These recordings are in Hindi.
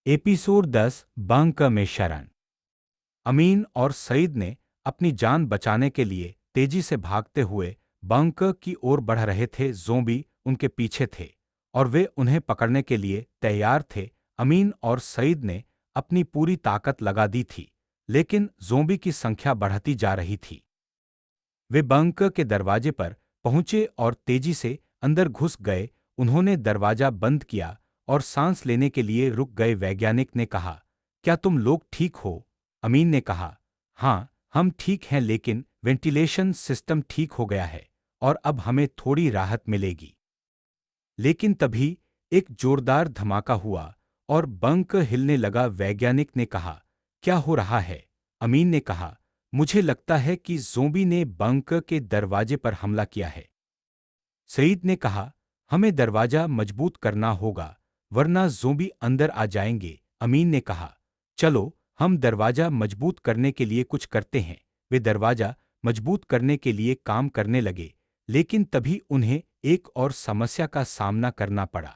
एपिसोड 10 बंकर में शरण। अमीन और सईद ने अपनी जान बचाने के लिए तेजी से भागते हुए बंकर की ओर बढ़ रहे थे। ज़ोंबी उनके पीछे थे और वे उन्हें पकड़ने के लिए तैयार थे। अमीन और सईद ने अपनी पूरी ताकत लगा दी थी, लेकिन ज़ोंबी की संख्या बढ़ती जा रही थी। वे बंकर के दरवाजे पर पहुंचे और तेजी से अंदर घुस गए। उन्होंने दरवाजा बंद किया और सांस लेने के लिए रुक गए। वैज्ञानिक ने कहा, क्या तुम लोग ठीक हो? अमीन ने कहा, हाँ, हम ठीक हैं, लेकिन वेंटिलेशन सिस्टम ठीक हो गया है और अब हमें थोड़ी राहत मिलेगी। लेकिन तभी एक जोरदार धमाका हुआ और बंकर हिलने लगा। वैज्ञानिक ने कहा, क्या हो रहा है? अमीन ने कहा, मुझे लगता है कि ज़ोंबी ने बंकर के दरवाजे पर हमला किया है। सईद ने कहा, हमें दरवाजा मजबूत करना होगा, वरना ज़ोंबी अंदर आ जाएंगे। अमीन ने कहा, चलो हम दरवाजा मजबूत करने के लिए कुछ करते हैं। वे दरवाजा मजबूत करने के लिए काम करने लगे, लेकिन तभी उन्हें एक और समस्या का सामना करना पड़ा।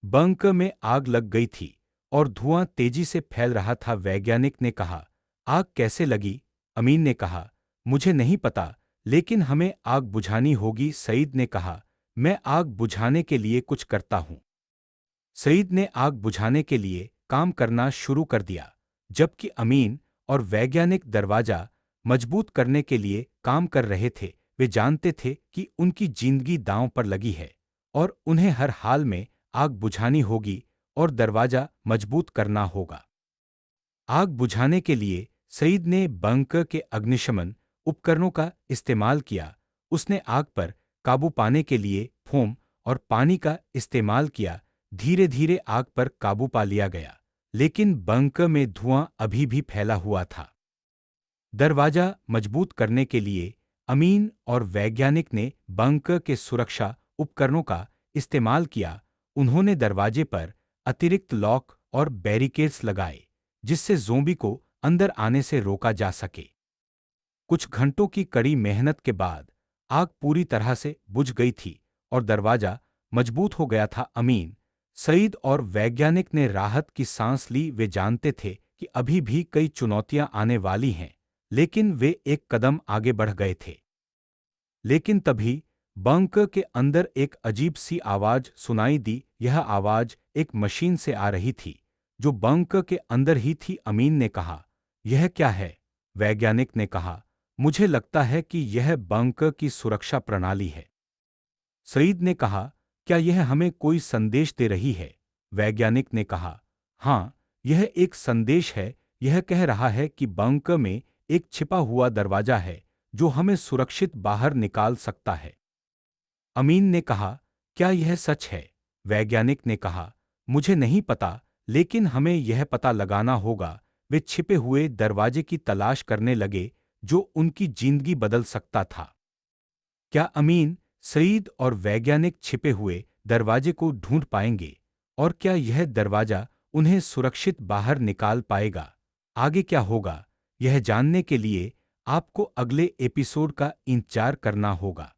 बंकर में आग लग गई थी और धुआं तेजी से फैल रहा था। वैज्ञानिक ने कहा, आग कैसे लगी? अमीन ने कहा, मुझे नहीं पता, लेकिन हमें आग बुझानी होगी। सईद ने कहा, मैं आग बुझाने के लिए कुछ करता हूं। सईद ने आग बुझाने के लिए काम करना शुरू कर दिया, जबकि अमीन और वैज्ञानिक दरवाजा मजबूत करने के लिए काम कर रहे थे। वे जानते थे कि उनकी जिंदगी दांव पर लगी है और उन्हें हर हाल में आग बुझानी होगी और दरवाजा मजबूत करना होगा। आग बुझाने के लिए सईद ने बंकर के अग्निशमन उपकरणों का इस्तेमाल किया। उसने आग पर काबू पाने के लिए फोम और पानी का इस्तेमाल किया। धीरे धीरे आग पर काबू पा लिया गया, लेकिन बंकर में धुआं अभी भी फैला हुआ था। दरवाजा मजबूत करने के लिए अमीन और वैज्ञानिक ने बंकर के सुरक्षा उपकरणों का इस्तेमाल किया। उन्होंने दरवाजे पर अतिरिक्त लॉक और बैरिकेड्स लगाए, जिससे ज़ोंबी को अंदर आने से रोका जा सके। कुछ घंटों की कड़ी मेहनत के बाद आग पूरी तरह से बुझ गई थी और दरवाजा मजबूत हो गया था। अमीन, सईद और वैज्ञानिक ने राहत की सांस ली। वे जानते थे कि अभी भी कई चुनौतियां आने वाली हैं, लेकिन वे एक कदम आगे बढ़ गए थे। लेकिन तभी बंकर के अंदर एक अजीब सी आवाज सुनाई दी। यह आवाज एक मशीन से आ रही थी, जो बंकर के अंदर ही थी। अमीन ने कहा, यह क्या है? वैज्ञानिक ने कहा, मुझे लगता है कि यह बंकर की सुरक्षा प्रणाली है। सईद ने कहा, क्या यह हमें कोई संदेश दे रही है? वैज्ञानिक ने कहा, हाँ, यह एक संदेश है। यह कह रहा है कि बंकर में एक छिपा हुआ दरवाजा है जो हमें सुरक्षित बाहर निकाल सकता है। अमीन ने कहा, क्या यह सच है? वैज्ञानिक ने कहा, मुझे नहीं पता, लेकिन हमें यह पता लगाना होगा। वे छिपे हुए दरवाजे की तलाश करने लगे जो उनकी जिंदगी बदल सकता था। क्या अमीन, सईद और वैज्ञानिक छिपे हुए दरवाजे को ढूंढ पाएंगे? और क्या यह दरवाजा उन्हें सुरक्षित बाहर निकाल पाएगा? आगे क्या होगा, यह जानने के लिए आपको अगले एपिसोड का इंतजार करना होगा।